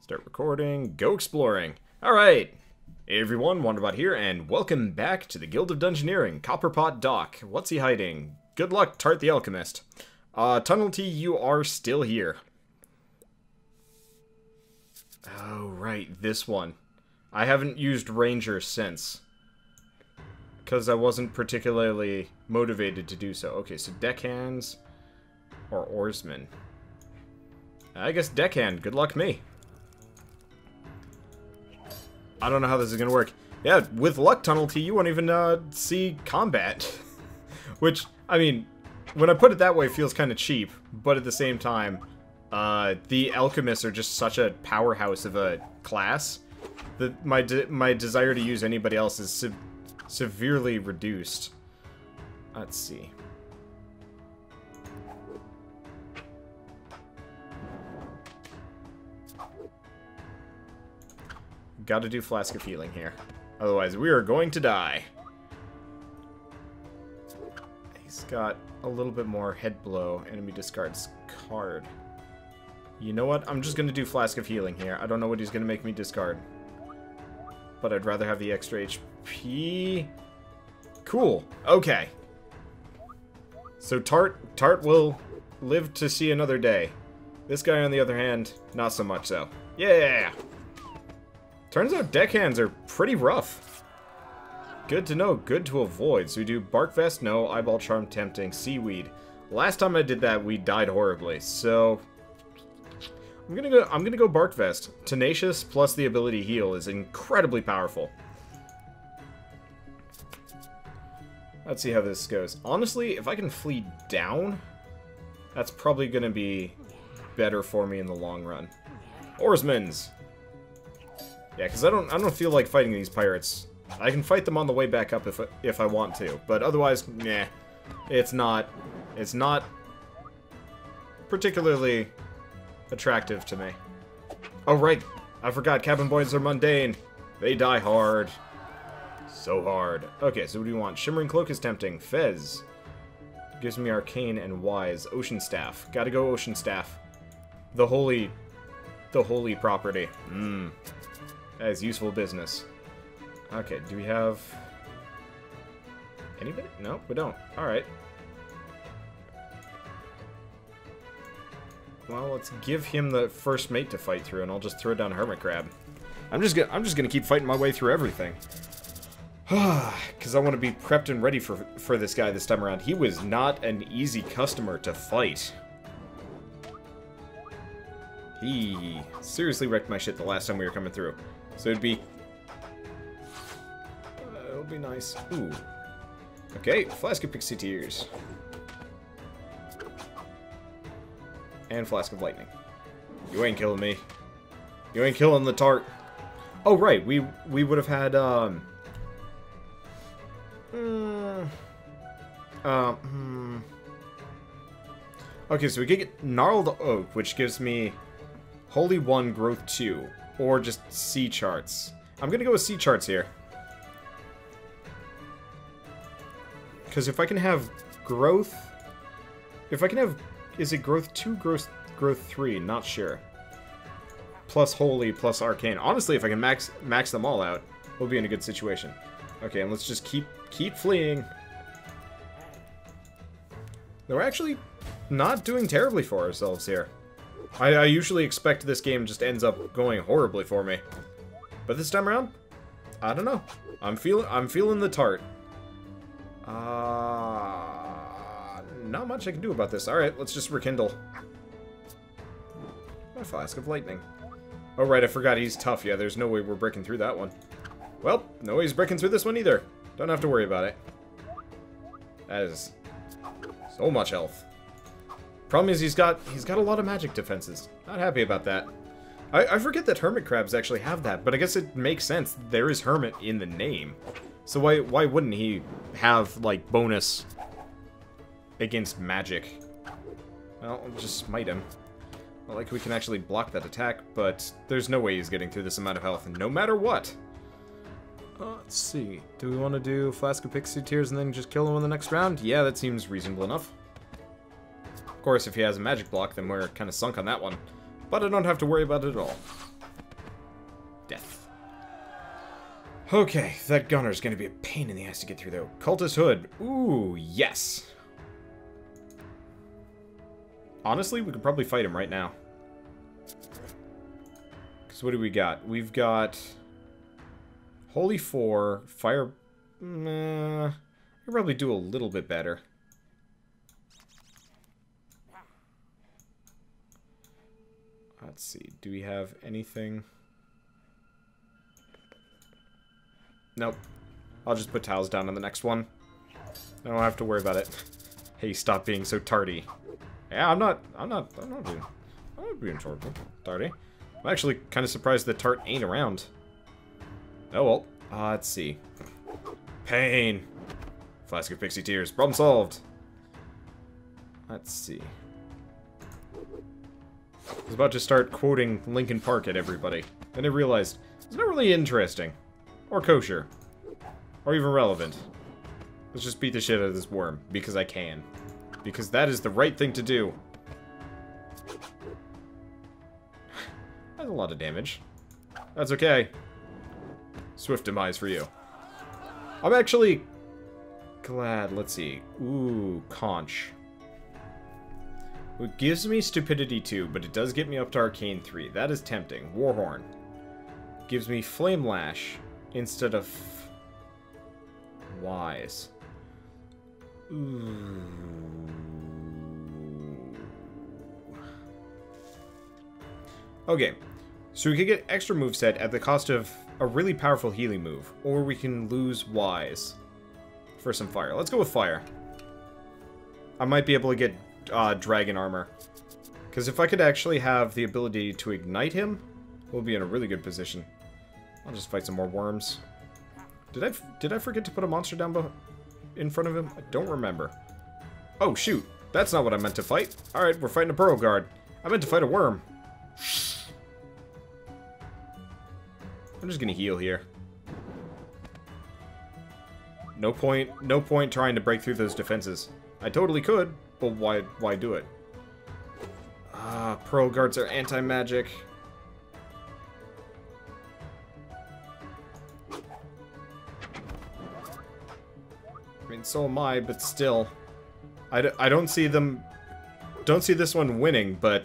Start recording. Go exploring. Alright. Hey everyone, Wanderbot here, and welcome back to the Guild of Dungeoneering. Copperpot Doc. What's he hiding? Good luck, Tart the Alchemist. Tunnelty, you are still here. Oh, right, this one. I haven't used Ranger since. Because I wasn't particularly motivated to do so. Okay, so deckhands or oarsmen. I guess deckhand. Good luck me. I don't know how this is going to work. Yeah, with luck, Tunnelty, you won't even see combat. Which, I mean, when I put it that way, it feels kind of cheap. But at the same time, the alchemists are just such a powerhouse of a class that my desire to use anybody else is severely reduced. Let's see. Gotta do Flask of Healing here. Otherwise, we are going to die. He's got a little bit more head blow. Enemy discards card. You know what? I'm just gonna do Flask of Healing here. I don't know what he's gonna make me discard. But I'd rather have the extra HP. Cool. Okay. So Tart will live to see another day. This guy, on the other hand, not so much so. Yeah! Turns out deckhands are pretty rough. Good to know, good to avoid. So we do Bark Vest, no. Eyeball Charm, Tempting, Seaweed. Last time I did that, we died horribly. So I'm gonna go Bark Vest. Tenacious plus the ability Heal is incredibly powerful. Let's see how this goes. Honestly, if I can flee down, that's probably gonna be better for me in the long run. Oarsmen's. Yeah, because I don't feel like fighting these pirates. I can fight them on the way back up if I want to, but otherwise, nah. It's not particularly attractive to me. Oh right, I forgot cabin boys are mundane. They die hard. So hard. Okay, so what do you want? Shimmering Cloak is tempting. Fez. Gives me Arcane and Wise. Ocean Staff. Gotta go Ocean Staff. The holy property. That is useful business. Okay, do we have anybody? No, we don't. Alright. Well, let's give him the first mate to fight through, and I'll just throw down Hermit Crab. I'm just gonna keep fighting my way through everything. Because I want to be prepped and ready for this guy this time around. He was not an easy customer to fight. He seriously wrecked my shit the last time we were coming through. So it'll be nice. Ooh. Okay, Flask of Pixie Tears. And Flask of Lightning. You ain't killing me. You ain't killing the Tart. Oh right, we would have had okay, so we could get Gnarled Oak, which gives me Holy 1, Growth 2, or just Sea Charts. I'm gonna go with Sea Charts here. Because if I can have Growth... If I can have... Is it Growth 2, Growth 3? Not sure. Plus Holy, plus Arcane. Honestly, if I can max them all out, we'll be in a good situation. Okay, and let's just keep fleeing. We're actually not doing terribly for ourselves here. I usually expect this game just ends up going horribly for me. But this time around, I don't know. I'm feeling the Tart. Not much I can do about this. Alright, let's just rekindle. A Flask of Lightning. Oh right, I forgot he's tough. Yeah, there's no way we're breaking through that one. Well, no way he's breaking through this one either. Don't have to worry about it. That is so much health. Problem is he's got a lot of magic defenses. Not happy about that. I forget that hermit crabs actually have that, but I guess it makes sense. There is hermit in the name. So why wouldn't he have, like, bonus against magic? Well, I'll just smite him. Not like we can actually block that attack, but there's no way he's getting through this amount of health, no matter what. Let's see. Do we want to do Flask of Pixie Tears and then just kill him in the next round? Yeah, that seems reasonable enough. Of course, if he has a magic block, then we're kind of sunk on that one. But I don't have to worry about it at all. Okay, that gunner's gonna be a pain in the ass to get through, though. Cultist Hood. Ooh, yes. Honestly, we could probably fight him right now. Because what do we got? We've got... Holy 4, Fire... I could probably do a little bit better. Let's see. Do we have anything? Nope. I'll just put tiles down on the next one. I don't have to worry about it. Hey, stop being so tardy. Yeah, I'm not being tardy. I'm actually kind of surprised that Tart ain't around. Oh well. Let's see. Pain. Flask of Pixie Tears. Problem solved. Let's see. I was about to start quoting Linkin Park at everybody. Then I realized it's not really interesting. Or kosher. Or even relevant. Let's just beat the shit out of this worm. Because I can. Because that is the right thing to do. That's a lot of damage. That's okay. Swift demise for you. I'm actually glad. Let's see. Ooh, conch. It gives me Stupidity 2, but it does get me up to Arcane 3. That is tempting. Warhorn. Gives me Flame Lash instead of Wise. Ooh. Okay, so we could get extra moveset at the cost of a really powerful healing move, or we can lose Wise for some fire. Let's go with fire. I might be able to get dragon armor, because if I could actually have the ability to ignite him, we'll be in a really good position. I'll just fight some more worms. Did I forget to put a monster down in front of him? I don't remember. Oh shoot, that's not what I meant to fight. Alright, we're fighting a burrow guard. I meant to fight a worm. I'm just gonna heal here. No point trying to break through those defenses. I totally could, but why do it? Pearl guards are anti-magic. I mean, so am I, but still. I don't see them... Don't see this one winning, but,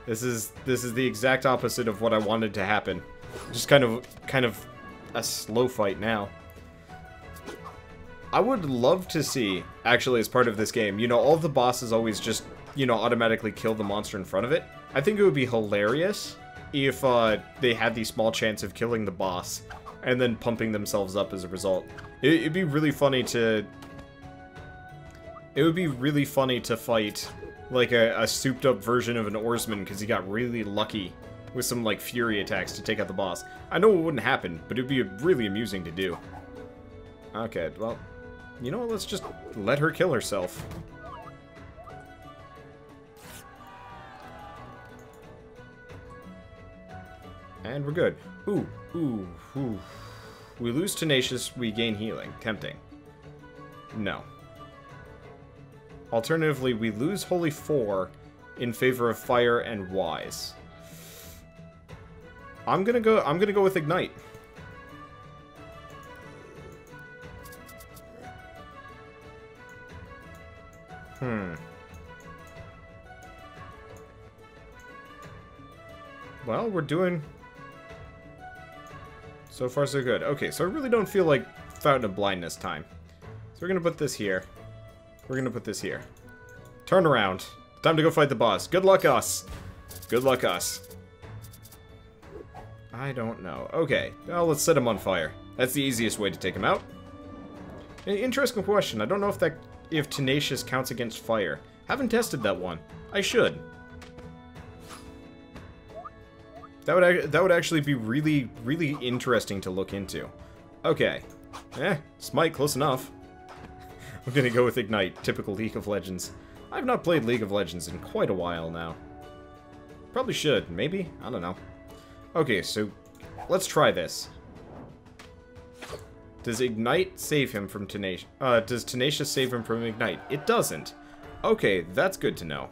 This is the exact opposite of what I wanted to happen. Just kind of a slow fight now. I would love to see, actually, as part of this game, you know, all of the bosses always just, you know, automatically kill the monster in front of it. I think it would be hilarious if they had the small chance of killing the boss and then pumping themselves up as a result. It'd be really funny to... It would be really funny to fight, like, a souped-up version of an oarsman because he got really lucky with some, like, fury attacks to take out the boss. I know it wouldn't happen, but it'd be really amusing to do. Okay, well, you know what? Let's just let her kill herself. And we're good. Ooh. We lose Tenacious, we gain healing. Tempting. No. Alternatively, we lose Holy 4 in favor of Fire and Wise. I'm gonna go with Ignite. Well, we're doing... So far, so good. Okay, so I really don't feel like Fountain of Blindness time. So we're gonna put this here. We're gonna put this here. Turn around. Time to go fight the boss. Good luck, us. Good luck, us. I don't know. Okay, well, let's set him on fire. That's the easiest way to take him out. Interesting question. I don't know if Tenacious counts against fire. Haven't tested that one. I should. That would actually be really, really interesting to look into. Okay. Smite, close enough. I'm gonna go with Ignite, typical League of Legends. I've not played League of Legends in quite a while now. Probably should, maybe? I don't know. Okay, so let's try this. Does Ignite save him from Tenacious? Does Tenacious save him from Ignite? It doesn't. Okay, that's good to know.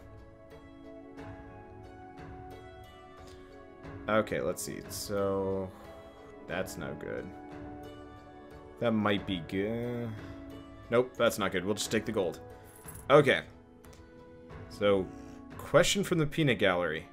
Okay, let's see. So... That's no good. That might be good. Nope, that's not good. We'll just take the gold. Okay. So, question from the peanut gallery.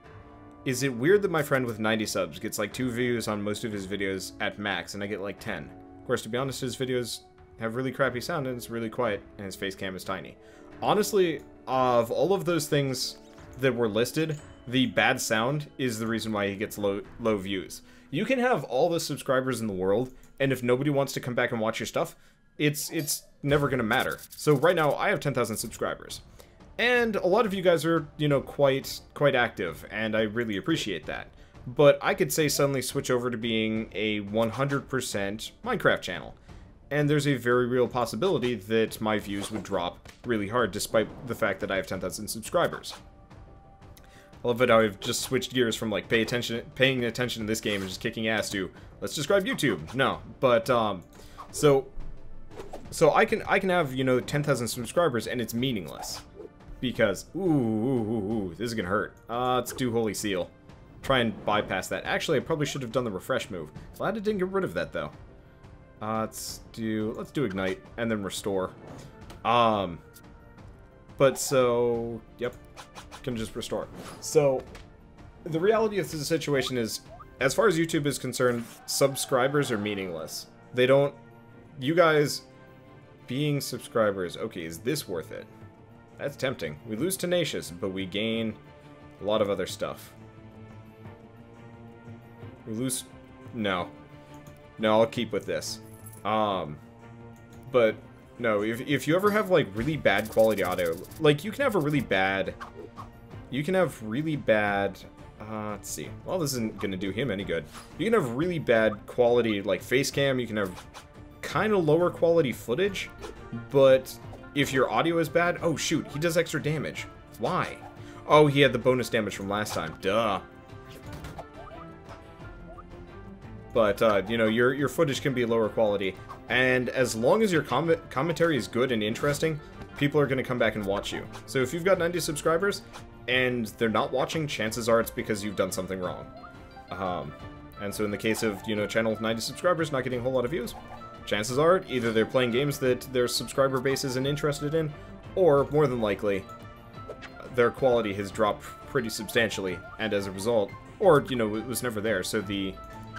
Is it weird that my friend with 90 subs gets like 2 views on most of his videos at max, and I get like 10? Of course, to be honest, his videos have really crappy sound, and it's really quiet, and his face cam is tiny. Honestly, of all of those things that were listed, the bad sound is the reason why he gets low views. You can have all the subscribers in the world, and if nobody wants to come back and watch your stuff, it's never gonna matter. So right now, I have 10,000 subscribers. And a lot of you guys are, you know, quite active, and I really appreciate that. But I could say suddenly switch over to being a 100% Minecraft channel. And there's a very real possibility that my views would drop really hard, despite the fact that I have 10,000 subscribers. I love it how I've just switched gears from, like, paying attention to this game and just kicking ass to, let's describe YouTube. No, but, so I can have, you know, 10,000 subscribers, and it's meaningless. Because, ooh, this is gonna hurt. Let's do Holy Seal. Try and bypass that. Actually, I probably should have done the refresh move. Glad I didn't get rid of that, though. Let's do Ignite, and then Restore. But so, yep, can just restore. So, the reality of the situation is, as far as YouTube is concerned, subscribers are meaningless. They don't, you guys being subscribers, okay, is this worth it? That's tempting. We lose Tenacious, but we gain a lot of other stuff. We lose, no, I'll keep with this. But no, if you ever have like really bad quality audio, like you can have really bad, let's see, well, this isn't gonna do him any good. You can have really bad quality like face cam, you can have kind of lower quality footage, but if your audio is bad, oh shoot, he does extra damage. Why? Oh, he had the bonus damage from last time, duh. But, you know, your footage can be lower quality, and as long as your commentary is good and interesting, people are going to come back and watch you. So if you've got 90 subscribers, and they're not watching, chances are it's because you've done something wrong. And so in the case of, you know, a channel with 90 subscribers not getting a whole lot of views, chances are either they're playing games that their subscriber base isn't interested in, or, more than likely, their quality has dropped pretty substantially, and as a result, or, you know, it was never there, so the...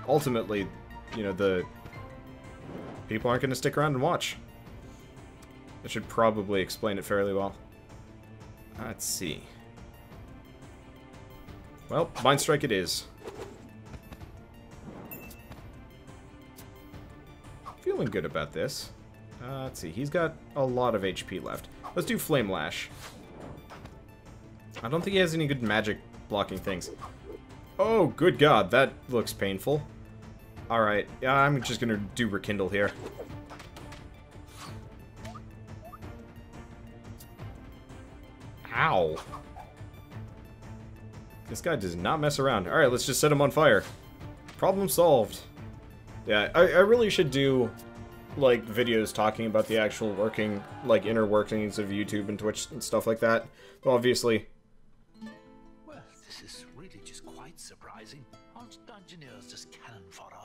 ultimately, you know, the people aren't going to stick around and watch. That should probably explain it fairly well. Let's see. Well, Mind Strike it is. Feeling good about this. Let's see, he's got a lot of HP left. Let's do Flame Lash. I don't think he has any good magic blocking things. Oh, good God, that looks painful. Alright, yeah, I'm just gonna do Rekindle here. Ow. This guy does not mess around. Alright, let's just set him on fire. Problem solved. Yeah, I really should do, like, videos talking about the actual working, like, inner workings of YouTube and Twitch and stuff like that. Well, obviously... Well, this is really just quite surprising. Aren't Dungeoneers just cannon fodder?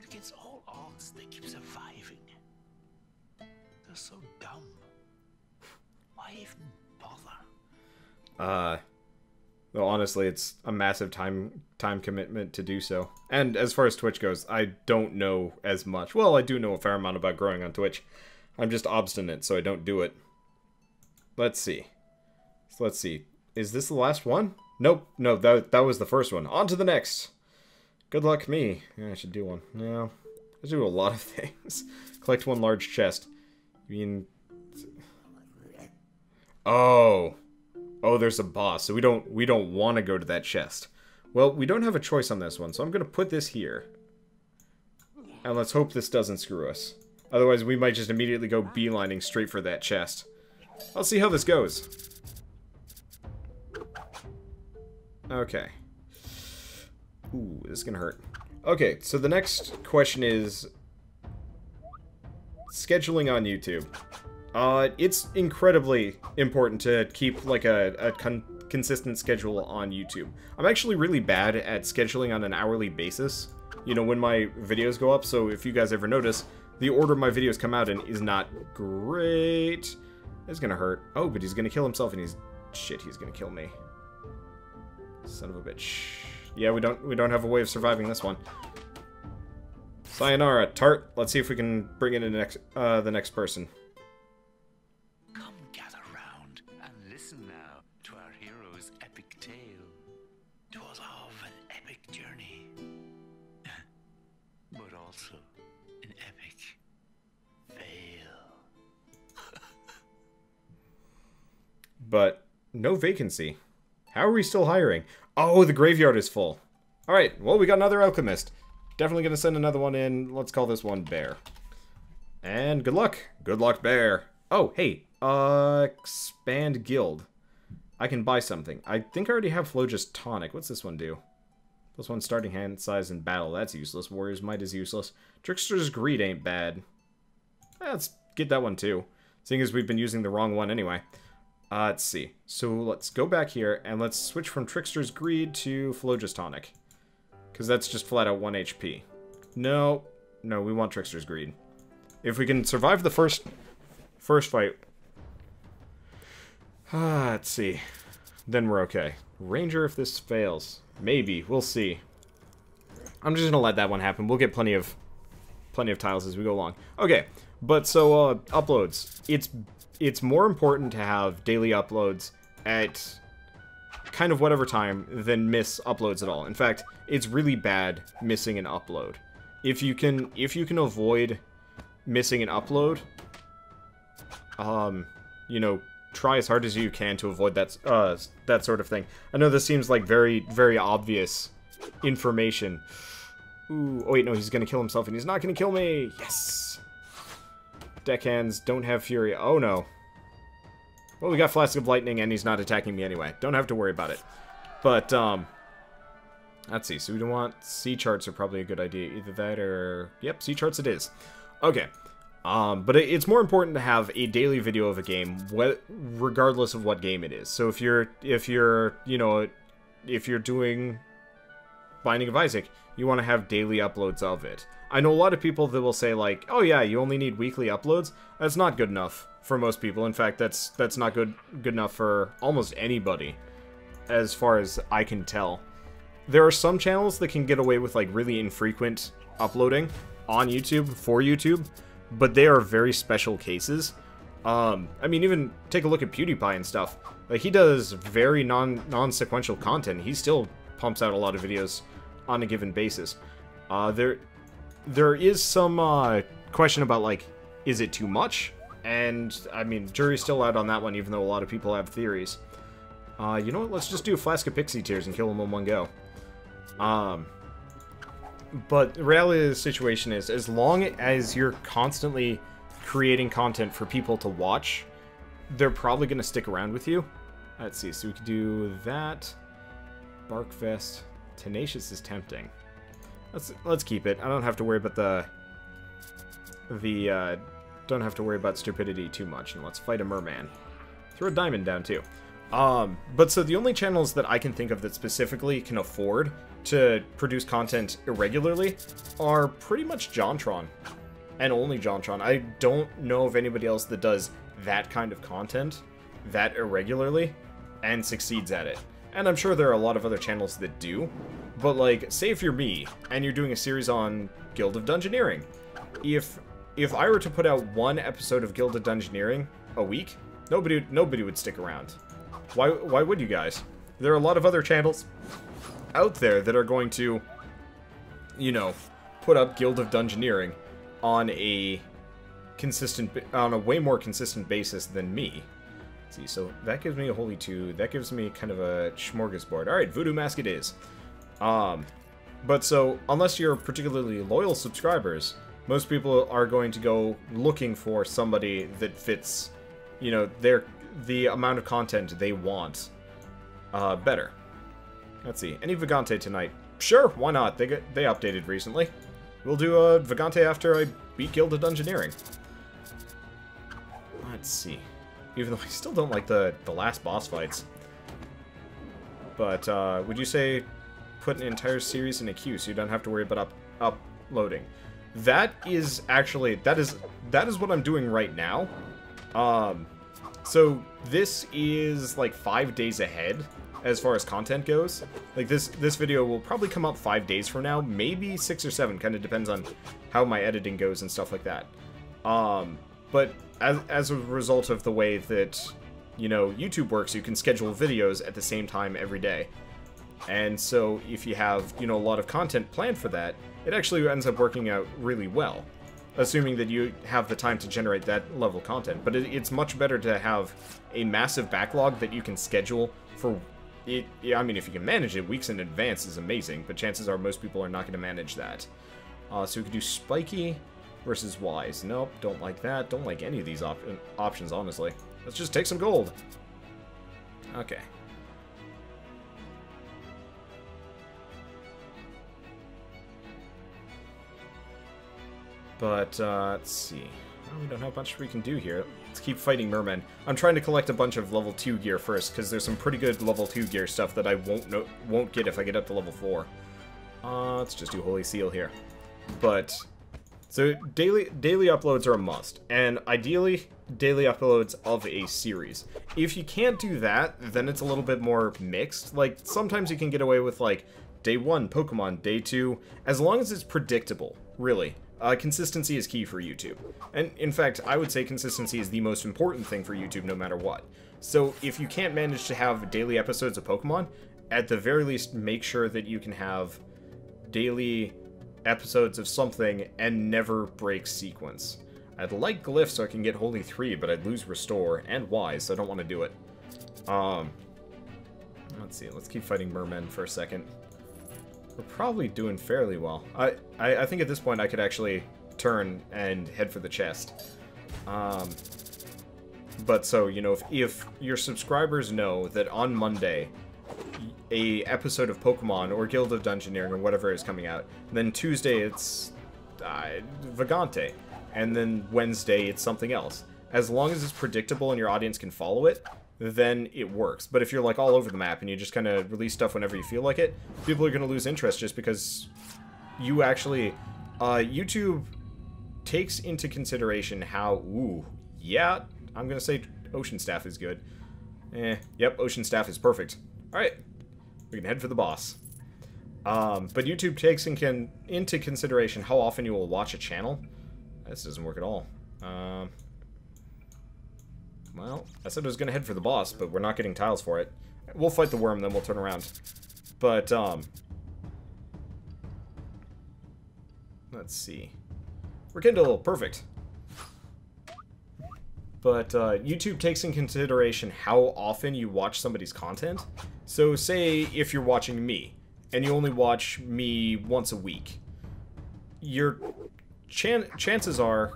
Against all odds, they keep surviving. They're so dumb. Why even bother? Well, honestly, it's a massive time commitment to do so. And as far as Twitch goes, I don't know as much. Well, I do know a fair amount about growing on Twitch. I'm just obstinate, so I don't do it. Let's see. So let's see. Is this the last one? Nope. No, that was the first one. On to the next. Good luck me. Yeah, I should do one. No. I should do a lot of things. Collect one large chest. I mean... Oh. Oh, there's a boss, so we don't want to go to that chest. Well, we don't have a choice on this one, so I'm going to put this here. And let's hope this doesn't screw us. Otherwise, we might just immediately go beelining straight for that chest. I'll see how this goes. Okay. Ooh, this is going to hurt. Okay, so the next question is... scheduling on YouTube. It's incredibly important to keep, like, a consistent schedule on YouTube. I'm actually really bad at scheduling on an hourly basis. you know, when my videos go up. So if you guys ever notice, the order my videos come out in is not great. It's gonna hurt. Oh, but he's gonna kill himself, and he's... Shit, he's gonna kill me. Son of a bitch. Yeah, we don't have a way of surviving this one. Sayonara, Tart. Let's see if we can bring in the next person. Come gather round and listen now to our hero's epic tale. 'Twas of an epic journey, but also an epic fail. But no vacancy. How are we still hiring? Oh, the graveyard is full. Alright, well, we got another alchemist. Definitely gonna send another one in. Let's call this one Bear. And good luck. Good luck, Bear. Oh, hey. Expand guild. I can buy something. I think I already have Floja's Tonic. What's this one do? This one's starting hand size in battle. That's useless. Warrior's Might is useless. Trickster's Greed ain't bad. Let's get that one too. Seeing as we've been using the wrong one anyway. Let's see. So let's go back here and let's switch from Trickster's Greed to Floja's Tonic. Because that's just flat out 1 HP. No. No, we want Trickster's Greed. If we can survive the first fight. Let's see. Then we're okay. Ranger if this fails. Maybe. We'll see. I'm just gonna let that one happen. We'll get plenty of tiles as we go along. Okay. But so uploads. It's more important to have daily uploads at kind of whatever time than miss uploads at all. In fact, it's really bad missing an upload. If you can avoid missing an upload, you know, try as hard as you can to avoid that sort of thing. I know this seems like very, very obvious information. Ooh, oh wait, no, he's gonna kill himself and he's not gonna kill me! Yes! Deckhands don't have fury. Oh no. Well, we got Flask of Lightning and he's not attacking me anyway. Don't have to worry about it. But, let's see. So we don't want... C charts are probably a good idea. Either that or... Yep, C charts it is. Okay. But it's more important to have a daily video of a game, regardless of what game it is. So if you're doing Binding of Isaac, you want to have daily uploads of it. I know a lot of people that will say, like, oh yeah, you only need weekly uploads. That's not good enough for most people. In fact, that's not good enough for almost anybody, as far as I can tell. There are some channels that can get away with, like, really infrequent uploading on YouTube, for YouTube, but they are very special cases. I mean, even take a look at PewDiePie and stuff. Like, he does very non-sequential content. He still pumps out a lot of videos on a given basis. There is some question about, like, is it too much? And, I mean, jury's still out on that one, even though a lot of people have theories. You know what? Let's just do a Flask of Pixie Tears and kill them in one go. But the reality of the situation is, as long as you're constantly creating content for people to watch, they're probably going to stick around with you. Let's see, so we could do that. Barkfest. Tenacious is tempting. Let's keep it. I don't have to worry about don't have to worry about stupidity too much. And let's fight a merman. Throw a diamond down too. But so the only channels that I can think of that specifically can afford to produce content irregularly are pretty much JonTron. And only JonTron. I don't know of anybody else that does that kind of content that irregularly and succeeds at it. And I'm sure there are a lot of other channels that do. But, like, say if you're me, and you're doing a series on Guild of Dungeoneering. If I were to put out one episode of Guild of Dungeoneering a week, nobody would stick around. Why would you guys? There are a lot of other channels out there that are going to, you know, put up Guild of Dungeoneering on a way more consistent basis than me. Let's see, so that gives me a Holy 2. That gives me kind of a smorgasbord. Alright, Voodoo Mask it is. But so, unless you're particularly loyal subscribers, most people are going to go looking for somebody that fits, you know, the amount of content they want better. Let's see, any Vagante tonight? Sure, why not? They updated recently. We'll do a Vagante after I beat Guild of Dungeoneering. Let's see. Even though I still don't like the last boss fights. But, would you say put an entire series in a queue so you don't have to worry about uploading. That is actually, that is what I'm doing right now. So this is like 5 days ahead as far as content goes. Like this video will probably come up 5 days from now, maybe 6 or 7, kind of depends on how my editing goes and stuff like that. But as a result of the way that, you know, YouTube works, you can schedule videos at the same time every day. And so if you have, you know, a lot of content planned for that, it actually ends up working out really well, assuming that you have the time to generate that level of content. But it's much better to have a massive backlog that you can schedule for it. Yeah, I mean, if you can manage it, weeks in advance is amazing, but chances are most people are not going to manage that. So we could do spiky versus wise. Nope, don't like that. Don't like any of these options, honestly. Let's just take some gold. Okay. But, let's see. Well, we don't have much we can do here. Let's keep fighting mermen. I'm trying to collect a bunch of level 2 gear first, because there's some pretty good level 2 gear stuff that I won't get if I get up to level 4. Let's just do Holy Seal here. But, so daily uploads are a must, and ideally, daily uploads of a series. If you can't do that, then it's a little bit more mixed. Like, sometimes you can get away with, like, day 1 Pokemon, day 2, as long as it's predictable, really. Consistency is key for YouTube. And, in fact, I would say consistency is the most important thing for YouTube no matter what. So, if you can't manage to have daily episodes of Pokemon, at the very least, make sure that you can have daily episodes of something and never break sequence. I'd like Glyph so I can get Holy 3, but I'd lose Restore and Wise, so I don't want to do it. Let's see, let's keep fighting mermen for a second. We're probably doing fairly well. I think at this point I could actually turn and head for the chest. But so, you know, if your subscribers know that on Monday a episode of Pokemon or Guild of Dungeoneering or whatever is coming out, then Tuesday it's Vagante, and then Wednesday it's something else. As long as it's predictable and your audience can follow it, then it works. But if you're like all over the map and you just kind of release stuff whenever you feel like it, people are going to lose interest just because you actually... YouTube takes into consideration how... Ooh, yeah, I'm going to say Ocean Staff is good. Yep, Ocean Staff is perfect. Alright, we can head for the boss. But YouTube takes into consideration how often you will watch a channel. This doesn't work at all. Well, I said I was going to head for the boss, but we're not getting tiles for it. We'll fight the worm, then we'll turn around. But, let's see. Rekindle, perfect. But, YouTube takes in consideration how often you watch somebody's content. So, say if you're watching me, and you only watch me once a week, your chances are...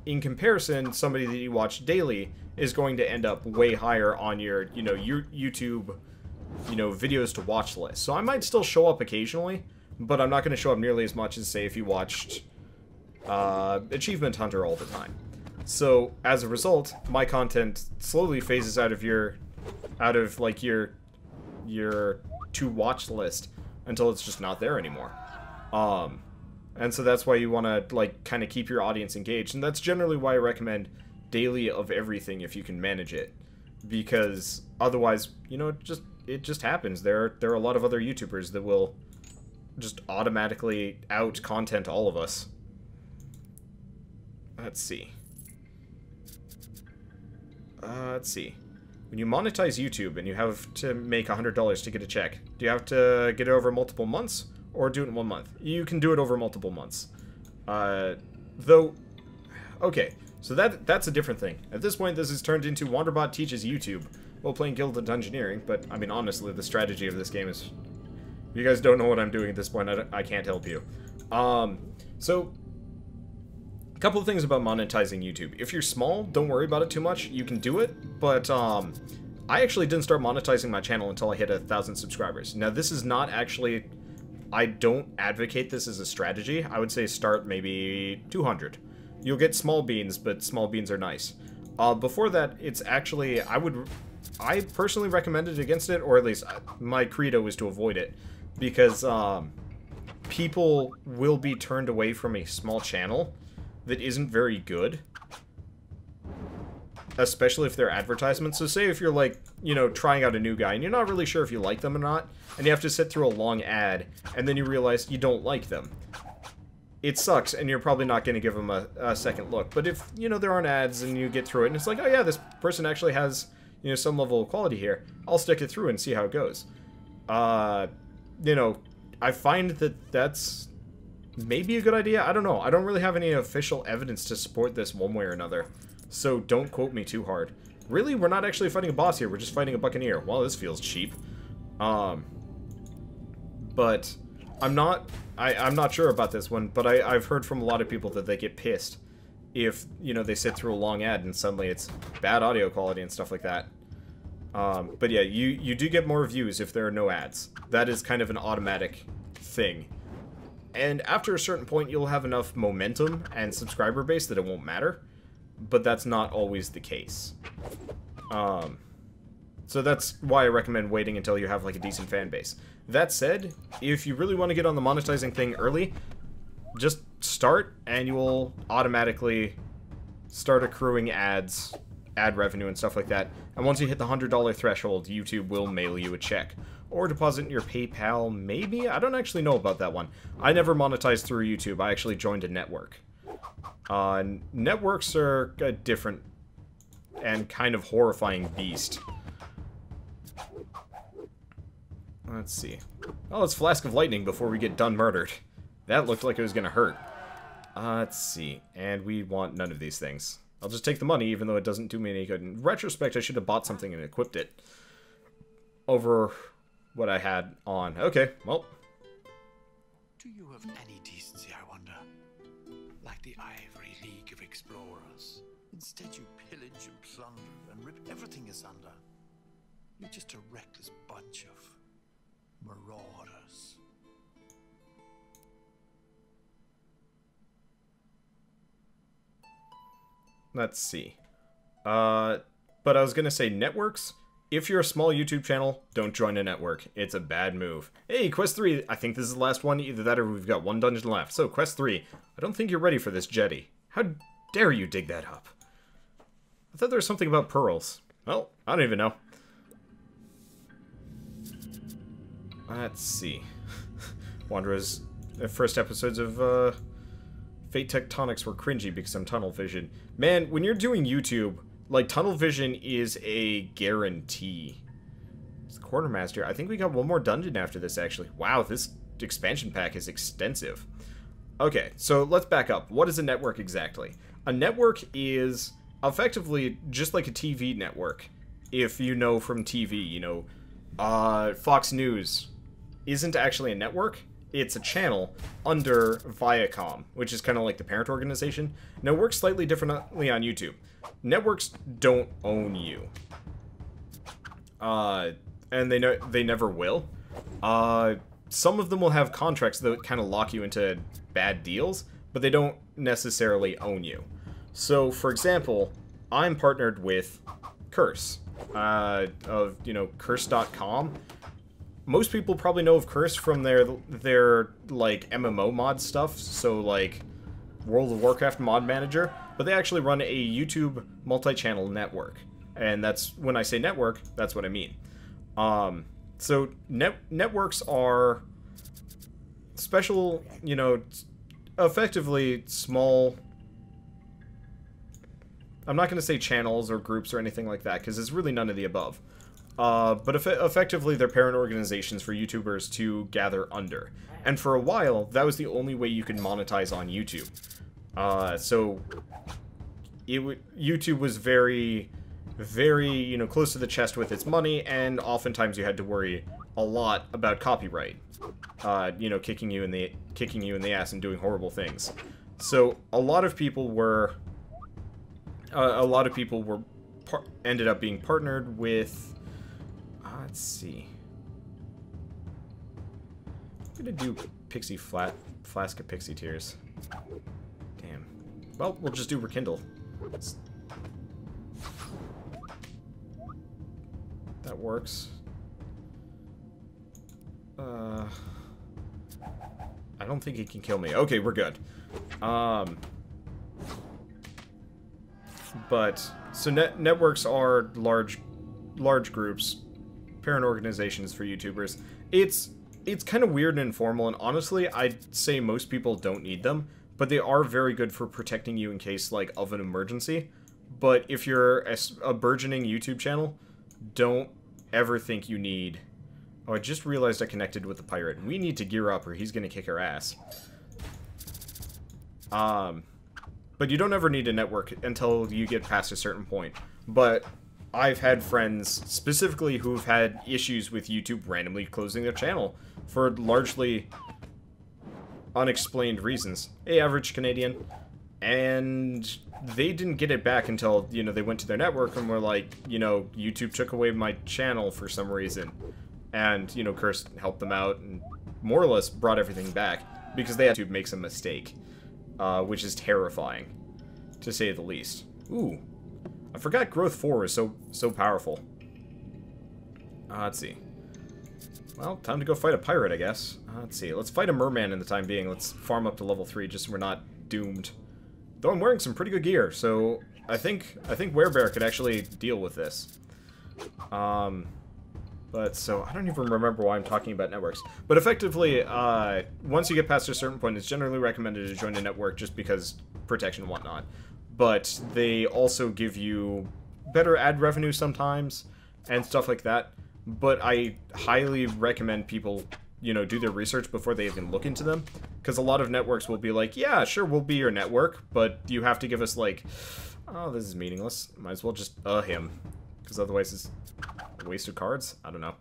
in comparison, somebody that you watch daily is going to end up way higher on your, you know, your YouTube, you know, videos to watch list. So I might still show up occasionally, but I'm not going to show up nearly as much as, say, if you watched Achievement Hunter all the time. So as a result, my content slowly phases out of your to watch list until it's just not there anymore. And so that's why you want to, like, kind of keep your audience engaged. And that's generally why I recommend daily of everything if you can manage it. Because otherwise, you know, it just happens. There are a lot of other YouTubers that will just automatically out-content all of us. Let's see. Let's see. When you monetize YouTube and you have to make $100 to get a check, do you have to get it over multiple months? Or do it in 1 month? You can do it over multiple months. Though, okay, so that's a different thing. At this point, this has turned into Wanderbot teaches YouTube while playing Guild of Dungeoneering, but, I mean, honestly, the strategy of this game is... If you guys don't know what I'm doing at this point, I can't help you. So, a couple of things about monetizing YouTube. If you're small, don't worry about it too much. You can do it, but, I actually didn't start monetizing my channel until I hit 1,000 subscribers. Now, this is not actually... I don't advocate this as a strategy. I would say start maybe 200. You'll get small beans, but small beans are nice. Before that, it's actually... I would I personally recommended against it, or at least my credo was to avoid it, because people will be turned away from a small channel that isn't very good, especially if they're advertisements. So say if you're like, you know, trying out a new guy and you're not really sure if you like them or not, and you have to sit through a long ad, and then you realize you don't like them. It sucks, and you're probably not going to give them a second look. But if, you know, there aren't ads and you get through it, and it's like, oh yeah, this person actually has, you know, some level of quality here, I'll stick it through and see how it goes. You know, I find that that's maybe a good idea. I don't know. I don't really have any official evidence to support this one way or another. So don't quote me too hard. Really, we're not actually fighting a boss here. We're just fighting a buccaneer. Well, this feels cheap. But I'm not sure about this one, but I've heard from a lot of people that they get pissed if, you know, they sit through a long ad and suddenly it's bad audio quality and stuff like that. But yeah, you do get more views if there are no ads. That is kind of an automatic thing. And after a certain point, you'll have enough momentum and subscriber base that it won't matter. But that's not always the case. So that's why I recommend waiting until you have like a decent fan base. That said, if you really want to get on the monetizing thing early, just start and you will automatically start accruing ads, ad revenue and stuff like that. And once you hit the $100 threshold, YouTube will mail you a check. Or deposit in your PayPal, maybe? I don't actually know about that one. I never monetized through YouTube. I actually joined a network. Networks are a different and kind of horrifying beast. Let's see. Oh, it's Flask of Lightning before we get done murdered. That looked like it was gonna hurt. Let's see. And we want none of these things. I'll just take the money, even though it doesn't do me any good. In retrospect, I should have bought something and equipped it over what I had on. Okay, well. Do you have any decency, I wonder? Like the Ivory League of Explorers. Instead you pillage and plunder and rip everything asunder. You're just a reckless bunch of marauders. Let's see. But I was gonna say networks. If you're a small YouTube channel, don't join a network. It's a bad move. Hey, Quest 3. I think this is the last one. Either that or we've got one dungeon left. So, Quest 3. I don't think you're ready for this jetty. How dare you dig that up? I thought there was something about pearls. Well, I don't even know. Let's see. Wanderers, the first episodes of Fate Tectonics were cringy because I'm tunnel vision. Man, when you're doing YouTube, like, tunnel vision is a guarantee. It's the Quartermaster. I think we got one more dungeon after this, actually. Wow, this expansion pack is extensive. Okay, so let's back up. What is a network exactly? A network is effectively just like a TV network. If you know from TV, you know, Fox News isn't actually a network. It's a channel under Viacom, which is kind of like the parent organization. Now, it works slightly differently on YouTube. Networks don't own you. And they never will. Some of them will have contracts that kind of lock you into bad deals, but they don't necessarily own you. So, for example, I'm partnered with Curse, of, you know, curse.com. Most people probably know of Curse from their like, MMO mod stuff, so, like, World of Warcraft mod manager, but they actually run a YouTube multi-channel network. And that's, when I say network, that's what I mean. So, networks are special, you know, effectively small... I'm not going to say channels or groups or anything like that, because it's really none of the above. But effectively, they're parent organizations for YouTubers to gather under. And for a while, that was the only way you could monetize on YouTube. So, YouTube was very, very, you know, close to the chest with its money, and oftentimes you had to worry a lot about copyright. You know, kicking you in the ass and doing horrible things. So, a lot of people were ended up being partnered with... let's see. I'm gonna do Flask of Pixie Tears. Damn. Well, we'll just do Rekindle. works. I don't think he can kill me. Okay, we're good. But so networks are large groups, parent organizations for YouTubers. It's kind of weird and informal, and honestly, I'd say most people don't need them, but they are very good for protecting you in case, like, of an emergency. But if you're a burgeoning YouTube channel, don't ever think you need... Oh, I just realized I connected with the pirate. We need to gear up or he's gonna kick our ass. But you don't ever need a network until you get past a certain point. But I've had friends, specifically who've had issues with YouTube randomly closing their channel for largely unexplained reasons. Hey, average Canadian. And they didn't get it back until, you know, they went to their network and were like, you know, YouTube took away my channel for some reason. And, you know, Curse helped them out and more or less brought everything back because they had to make some mistake, which is terrifying, to say the least. Ooh, I forgot Growth 4 is so powerful. Let's see. Well, time to go fight a pirate, I guess. Let's see. Let's fight a merman in the time being. Let's farm up to level 3 just so we're not doomed. Though I'm wearing some pretty good gear, so I think Werebear could actually deal with this. But, so, I don't even remember why I'm talking about networks. But effectively, once you get past a certain point, it's generally recommended to join a network just because protection and whatnot. But they also give you better ad revenue sometimes, and stuff like that. But I highly recommend people, you know, do their research before they even look into them. Because a lot of networks will be like, yeah, sure, we'll be your network, but you have to give us, like, oh, this is meaningless. Might as well just, him. Because otherwise it's a waste of cards? I don't know.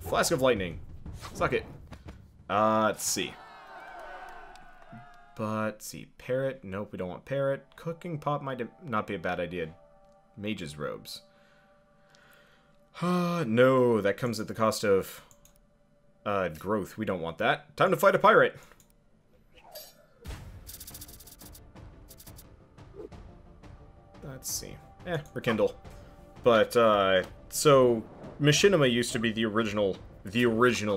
Flask of Lightning. Suck it. Let's see. But, see. Parrot. Nope, we don't want Parrot. Cooking Pot might not be a bad idea. Mage's Robes. No, that comes at the cost of growth. We don't want that. Time to fight a pirate. Let's see. Rekindle. But, so, Machinima used to be the original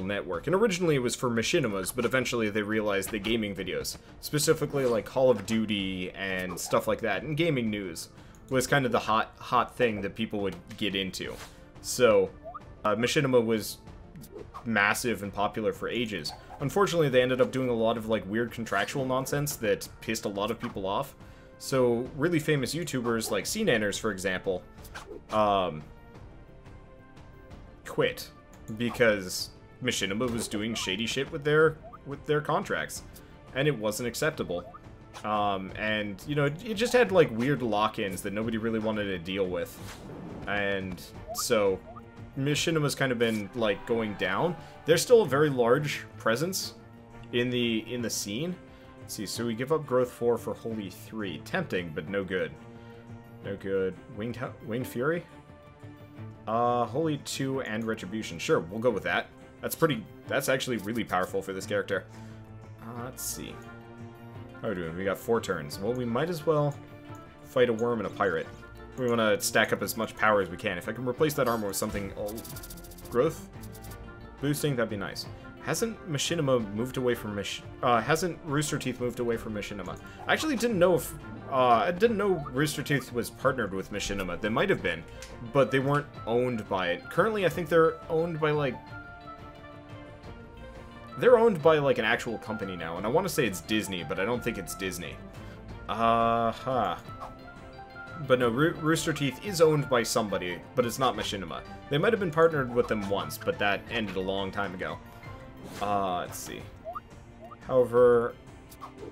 network. And originally it was for machinimas, but eventually they realized that gaming videos, specifically like Call of Duty and stuff like that, and gaming news, was kind of the hot thing that people would get into. So, Machinima was massive and popular for ages. Unfortunately, they ended up doing a lot of, like, weird contractual nonsense that pissed a lot of people off. So, really famous YouTubers, like CNanners, for example, quit. Because Machinima was doing shady shit with their contracts. And it wasn't acceptable. And, you know, it just had, like, weird lock-ins that nobody really wanted to deal with. And so, Machinima's kind of been, like, going down. There's still a very large presence in the scene. Let's see, so we give up Growth 4 for Holy 3. Tempting, but no good. No good. Winged Fury? Holy 2 and Retribution. Sure, we'll go with that. That's actually really powerful for this character. Let's see. How are we doing? We got 4 turns. Well, we might as well fight a worm and a pirate. We want to stack up as much power as we can. If I can replace that armor with something... growth? Boosting, that'd be nice. Hasn't Machinima moved away from hasn't Rooster Teeth moved away from Machinima? I actually didn't know if... I didn't know Rooster Teeth was partnered with Machinima. They might have been, but they weren't owned by it. Currently, I think they're owned by, like... They're owned by, like, an actual company now, and I want to say it's Disney, but I don't think it's Disney. But no, Rooster Teeth is owned by somebody, but it's not Machinima. They might have been partnered with them once, but that ended a long time ago. Let's see. However,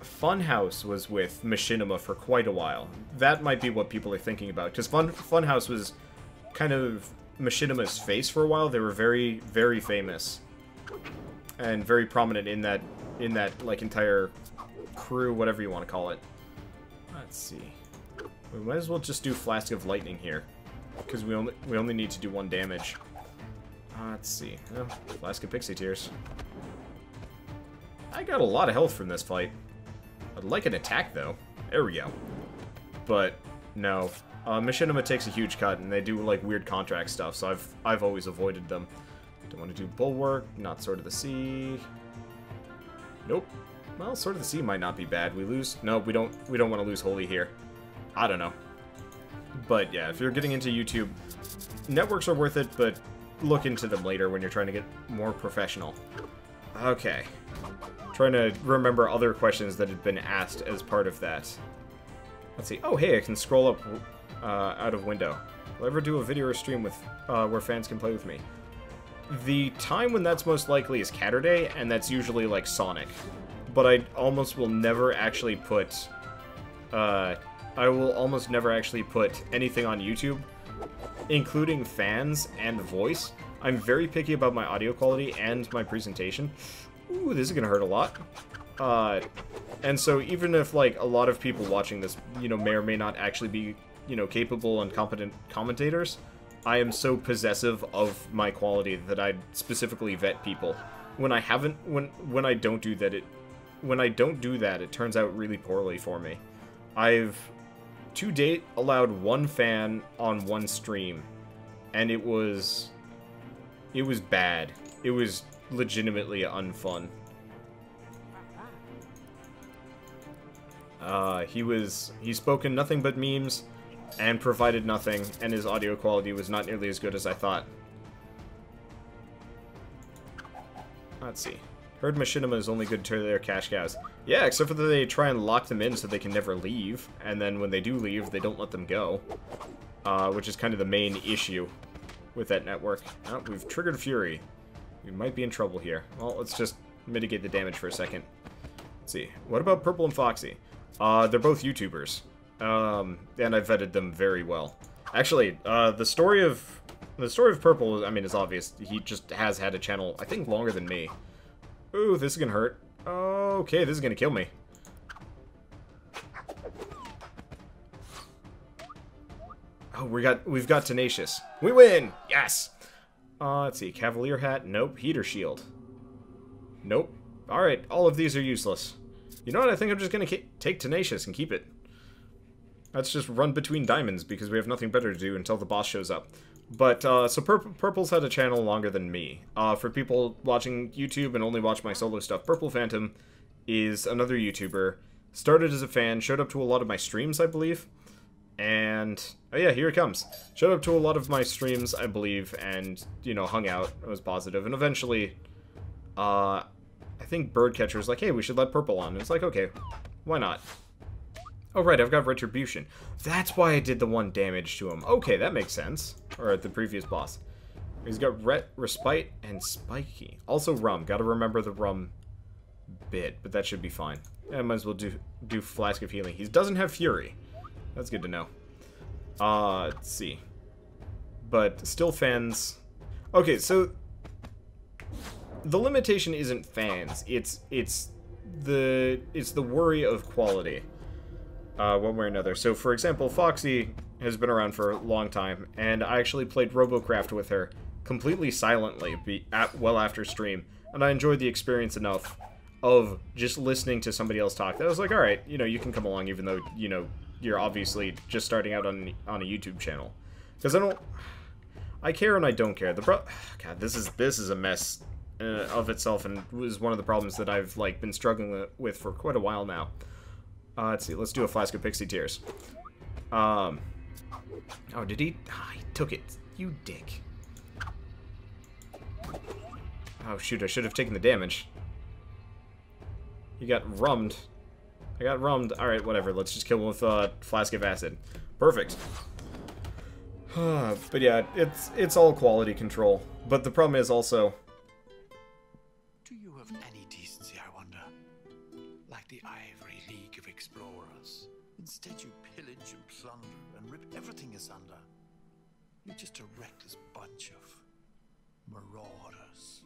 Funhouse was with Machinima for quite a while. That might be what people are thinking about, because Funhouse was kind of Machinima's face for a while. They were very, very famous. And very prominent in that, like, entire crew, whatever you want to call it. Let's see. We might as well just do Flask of Lightning here, because we only need to do 1 damage. Let's see. Oh, Flask of Pixie Tears. I got a lot of health from this fight. I'd like an attack, though. There we go. But No. Machinima takes a huge cut, and they do, like, weird contract stuff, so I've always avoided them. Don't want to do Bulwark, not Sword of the Sea. Nope. Well, Sword of the Sea might not be bad. We lose... No, we don't want to lose Holy here. I don't know. But, yeah, if you're getting into YouTube, networks are worth it, but look into them later when you're trying to get more professional. Okay. Trying to remember other questions that had been asked as part of that. Let's see. Oh, hey, I can scroll up out of window. Will I ever do a video or stream with where fans can play with me? The time when that's most likely is Catterday, and that's usually, like, Sonic. But I almost will never actually put... I will almost never actually put anything on YouTube, including fans and voice. I'm very picky about my audio quality and my presentation. Ooh, this is gonna hurt a lot. And so even if, like, a lot of people watching this, you know, may or may not actually be, you know, capable and competent commentators, I am so possessive of my quality that I specifically vet people. When I haven't, when I don't do that, it turns out really poorly for me. I've, to date, allowed one fan on one stream, and it was bad. It was legitimately unfun. He spoke in nothing but memes, and provided nothing, and his audio quality was not nearly as good as I thought. Let's see. Heard Machinima is only good to their cash cows. Yeah, except for that they try and lock them in so they can never leave, and then when they do leave, they don't let them go. Which is kind of the main issue with that network. Oh, we've triggered Fury. We might be in trouble here. Well, let's just mitigate the damage for a second. Let's see. What about Purple and Foxy? They're both YouTubers. And I vetted them very well. Actually, the story of Purple, I mean, is obvious. He just has had a channel, I think, longer than me. Ooh, this is gonna hurt. Okay, this is gonna kill me. Oh, we've got Tenacious. We win! Yes! Let's see. Cavalier Hat? Nope. Heater Shield. Nope. Alright, all of these are useless. You know what? I think I'm just gonna take Tenacious and keep it. Let's just run between diamonds, because we have nothing better to do until the boss shows up. But, so Purple's had a channel longer than me. For people watching YouTube and only watch my solo stuff, Purple Phantom is another YouTuber. Started as a fan, showed up to a lot of my streams, I believe. And, oh yeah, here it comes. Showed up to a lot of my streams, I believe, and, you know, hung out. It was positive. And eventually, I think Birdcatcher's like, hey, we should let Purple on. And it's like, okay, why not? Oh, right, I've got Retribution. That's why I did the 1 damage to him. Okay, that makes sense. Or at the previous boss. He's got Respite and Spiky. Also Rum. Gotta remember the Rum bit, but that should be fine. Yeah, might as well do Flask of Healing. He doesn't have Fury. That's good to know. Let's see. But still fans... Okay, so... The limitation isn't fans. It's the worry of quality. One way or another. So, for example, Foxy has been around for a long time, and I actually played Robocraft with her completely silently well after stream, and I enjoyed the experience enough of just listening to somebody else talk that I was like, alright, you know, you can come along even though, you know, you're obviously just starting out on a YouTube channel. Because I care and I don't care. God, this is a mess of itself, and was one of the problems that I've, like, been struggling with for quite a while now. Let's see, let's do a Flask of Pixie Tears. Oh, did he? Ah, he took it. You dick. Oh, shoot, I should have taken the damage. He got rummed. I got rummed. Alright, whatever, let's just kill him with Flask of Acid. Perfect. But yeah, it's all quality control. But the problem is also... Do you have any decency, I wonder? Like the Ivory League of Explorers. Instead you pillage and plunder and rip everything asunder. You're just a reckless bunch of marauders.